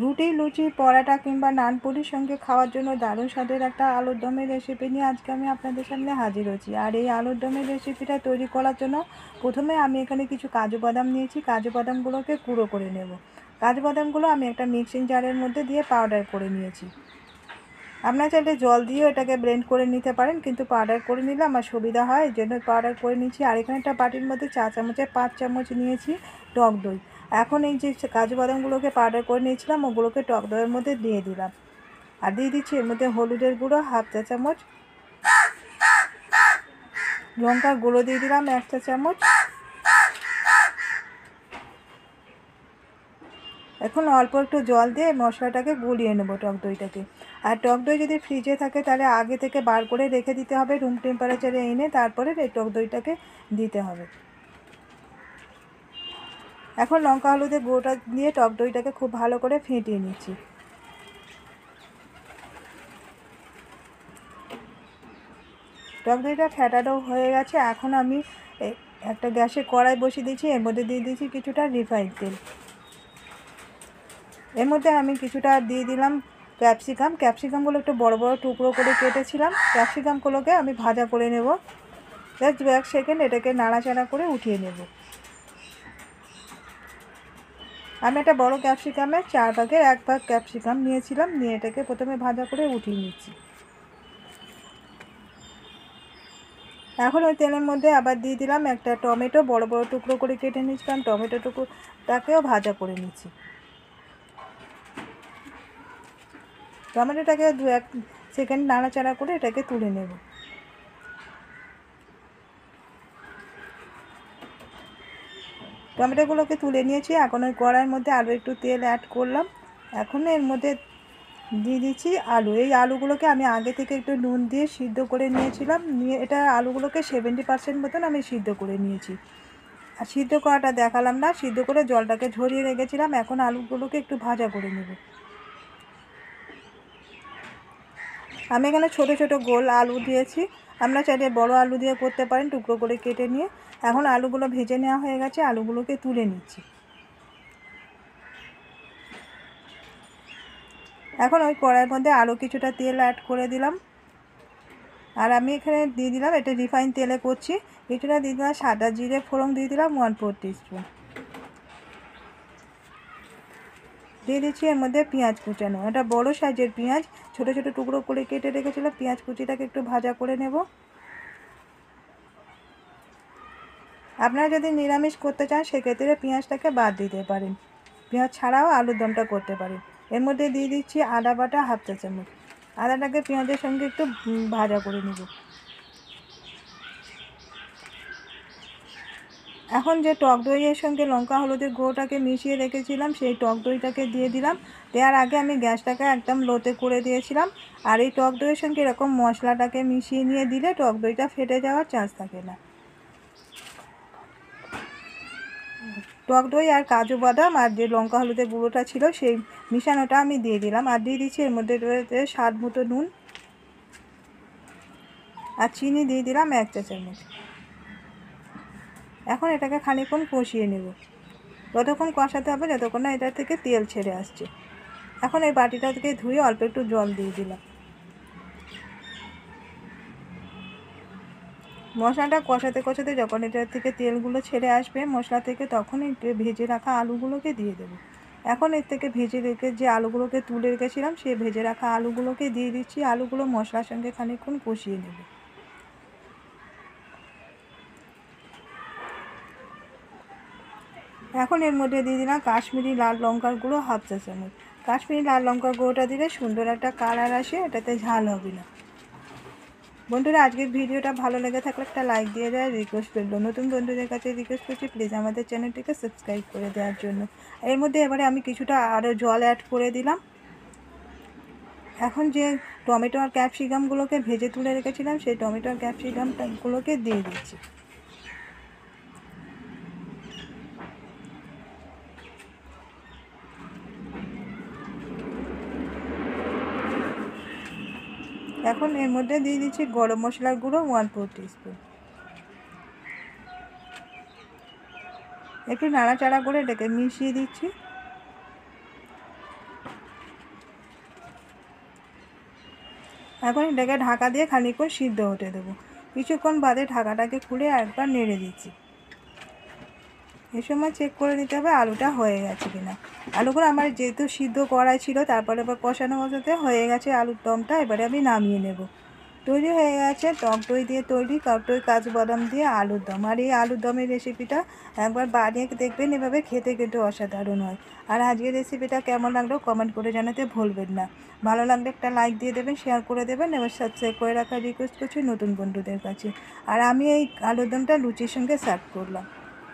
রুটি, লুচি, পরাটা কিংবা নান পুরির সঙ্গে খাওয়ার জন্য দারুণ স্বাদের একটা আলুর দমের রেসিপি নিয়ে আজকে আমি আপনাদের সামনে হাজির হয়েছি। আর এই আলুর দমের রেসিপিটা তৈরি করার জন্য প্রথমে আমি এখানে কিছু কাজু বাদাম নিয়েছি। কাজু বাদামগুলোকে গুঁড়ো করে নেব। কাজু বাদামগুলো আমি একটা মিক্সিং জারের মধ্যে দিয়ে পাউডার করে নিয়েছি। আপনারা চাইলে জল দিয়েও এটাকে ব্লেন্ড করে নিতে পারেন, কিন্তু পাউডার করে নিলে আমার সুবিধা হয়, এই জন্য পাউডার করে নিচ্ছি। আর এখানে একটা বাটির মধ্যে চা চামচের 5 চামচ নিয়েছি টক দই। এখন এই যে কাজু বাদামগুলোকে পাউডার করে নিয়েছিলাম ওগুলোকে টক দইয়ের মধ্যে দিয়ে দিলাম। আর দিয়ে দিচ্ছি এর মধ্যে হলুদের গুঁড়ো 1/2 চা চামচ, লঙ্কার গুঁড়ো দিয়ে দিলাম 1 চা চামচ। এখন অল্প একটু জল দিয়ে মশলাটাকে গুলিয়ে নেবো, টক দইটাকে। আর টক দই যদি ফ্রিজে থাকে তাহলে আগে থেকে বার করে রেখে দিতে হবে, রুম টেম্পারেচারে এনে তারপরে এই টক দইটাকে দিতে হবে। এখন লঙ্কা হলুদের গুঁড়োটা দিয়ে টক দইটাকে খুব ভালো করে ফেটিয়ে নিচ্ছি। টক দইটা ফেটানো হয়ে গেছে। এখন আমি একটা গ্যাসে কড়াই বসিয়ে দিয়েছি, এর মধ্যে দিয়ে দিয়েছি কিছুটা রিফাইন্ড তেল। এর মধ্যে আমি কিছুটা দিয়ে দিলাম ক্যাপসিকামগুলো একটু বড় বড় টুকরো করে কেটেছিলাম। ক্যাপসিকামগুলোকে আমি ভাজা করে নেব। জাস্ট 1 সেকেন্ড এটাকে নাড়াচাড়া করে উঠিয়ে নেব। আমি একটা বড় ক্যাপসিকামের 4 ভাগের 1 ভাগ ক্যাপসিকাম নিয়েছিলাম, নিয়ে এটাকে প্রথমে ভাজা করে উঠিয়ে নিচ্ছি। এখন ওই তেলের মধ্যে আবার দিয়ে দিলাম একটা টমেটো, বড় বড় টুকরো করে কেটে নিয়েছিলাম। টমেটোটাকেও ভাজা করে নিচ্ছি। টমেটোটাকে 2-1 সেকেন্ড নাড়াচাড়া করে এটাকে তুলে নেব। টমেটোগুলোকে তুলে নিয়েছি। এখন ওই কড়াইয়ের মধ্যে আরও একটু তেল অ্যাড করলাম। এখন এর মধ্যে দিয়ে দিচ্ছি আলু। এই আলুগুলোকে আমি আগে থেকে একটু নুন দিয়ে সিদ্ধ করে নিয়েছিলাম, নিয়ে এটা আলুগুলোকে 70% মতন আমি সিদ্ধ করে নিয়েছি। আর সিদ্ধ করাটা দেখালাম না, সিদ্ধ করে জলটাকে ঝরিয়ে রেখেছিলাম। এখন আলুগুলোকে একটু ভাজা করে নেব। আমি এখানে ছোট ছোট গোল আলু দিয়েছি, আপনারা চাইলে বড় আলু দিয়ে করতে পারেন, টুকরো করে কেটে নিয়ে। এখন আলুগুলো ভেজে নেওয়া হয়ে গেছে, আলুগুলোকে তুলে নিচ্ছি। এখন ওই কড়াইয়ের মধ্যে আরও কিছুটা তেল অ্যাড করে দিলাম। আর আমি এখানে দিয়ে দিলাম, এটা রিফাইন তেলে করছি, কিছুটা দিয়ে দিলাম সাদা জিরে ফোড়ন, দিয়ে দিলাম 1/4 টিস্পুন। দিয়ে দিচ্ছি এর মধ্যে পেঁয়াজ কুচানো, এটা বড় সাইজের পেঁয়াজ, ছোট ছোট টুকরো করে কেটে রেখেছিলাম। পেঁয়াজ কুচিটাকে একটু ভাজা করে নেব। আপনারা যদি নিরামিষ করতে চান সেক্ষেত্রে পেঁয়াজটাকে বাদ দিতে পারেন, পেঁয়াজ ছাড়াও আলুর দমটা করতে পারেন। এর মধ্যে দিয়ে দিচ্ছি আদা বাটা 1/2 চা চামচ। আদাটাকে পেঁয়াজের সঙ্গে একটু ভাজা করে নেব। এখন যে টক দইয়ের সঙ্গে লঙ্কা হলুদের গুঁড়োটাকে মিশিয়ে রেখেছিলাম সেই টক দইটাকে দিয়ে দিলাম। দেওয়ার আগে আমি গ্যাসটাকে একদম লোতে করে দিয়েছিলাম। আর এই টক দইয়ের সঙ্গে এরকম মশলাটাকে মিশিয়ে নিয়ে দিলে টক দইটা ফেটে যাওয়ার চান্স থাকে না। টক দই আর কাজু বাদাম আর যে লঙ্কা হলুদের গুঁড়োটা ছিল সেই মিশানোটা আমি দিয়ে দিলাম। আর দিয়ে দিচ্ছি এর মধ্যে রয়েছে স্বাদ মতো নুন, আর চিনি দিয়ে দিলাম 1 চা চামচ। এখন এটাকে খানিকক্ষণ কষিয়ে নেব, ততক্ষণ কষাতে হবে যতক্ষণ না এটা থেকে তেল ছেড়ে আসছে। এখন এই বাটিটা থেকে ধুয়ে অল্প একটু জল দিয়ে দিলাম। মশলাটা কষাতে কষাতে যখন এটা থেকে তেলগুলো ছেড়ে আসবে মশলা থেকে, তখন এই ভেজে রাখা আলুগুলোকে দিয়ে দেবো। এখন এর থেকে ভেজে রেখে যে আলুগুলোকে তুলে রেখেছিলাম সেই ভেজে রাখা আলুগুলোকে দিয়ে দিচ্ছি। আলুগুলো মশলার সঙ্গে খানিকক্ষণ কষিয়ে নেব। এখন এর মধ্যে দিয়ে দিলাম কাশ্মীরি লাল লঙ্কার গুঁড়ো 1/2 চা চামচ। কাশ্মীরি লাল লঙ্কার গুঁড়োটা দিলে সুন্দর একটা কালার আসে, এটাতে ঝাল হবে না। বন্ধুরা, আজকের ভিডিওটা ভালো লেগে থাকলে একটা লাইক দিয়ে দেওয়ার রিকোয়েস্ট করলো। নতুন বন্ধুদের কাছে রিকোয়েস্ট করছি প্লিজ আমাদের চ্যানেলটিকে সাবস্ক্রাইব করে দেওয়ার জন্য। এর মধ্যে এবারে আমি কিছুটা আরও জল অ্যাড করে দিলাম। এখন যে টমেটো আর ক্যাপসিকামগুলোকে ভেজে তুলে রেখেছিলাম সেই টমেটো আর ক্যাপসিকামগুলোকে দিয়ে দিচ্ছি। এখন এর মধ্যে দিয়ে দিচ্ছি গরম মশলার গুঁড়ো 1/4 টিস্পুন। একটু নাড়াচাড়া করে এটাকে মিশিয়ে দিচ্ছি। এখন এটাকে ঢাকা দিয়ে খানিকক্ষণ সিদ্ধ হতে দেবো। কিছুক্ষণ বাদে ঢাকাটাকে খুলে একবার নেড়ে দিচ্ছি। এই সময় চেক করে নিতে হবে আলুটা হয়ে গেছে কিনা। আলুগুলো আমার যেহেতু সিদ্ধ করা ছিল, তারপরে আবার কষানো কষাতে হয়ে গেছে আলুর দমটা। এবারে আমি নামিয়ে নেব। তৈরি হয়ে গেছে টক দই দিয়ে তৈরি টক দই কাজু বাদাম দিয়ে আলুর দম। আর এই আলুর দমের রেসিপিটা একবার বানিয়ে দেখবেন, এভাবে খেতে কিন্তু অসাধারণ হয়। আর আজকের রেসিপিটা কেমন লাগলো কমেন্ট করে জানাতে ভুলবেন না। ভালো লাগলে একটা লাইক দিয়ে দেবেন, শেয়ার করে দেবেন, এবার সাবস্ক্রাইব করে রাখার রিকোয়েস্ট করছি নতুন বন্ধুদের কাছে। আর আমি এই আলুর দমটা লুচির সঙ্গে সার্ভ করলাম।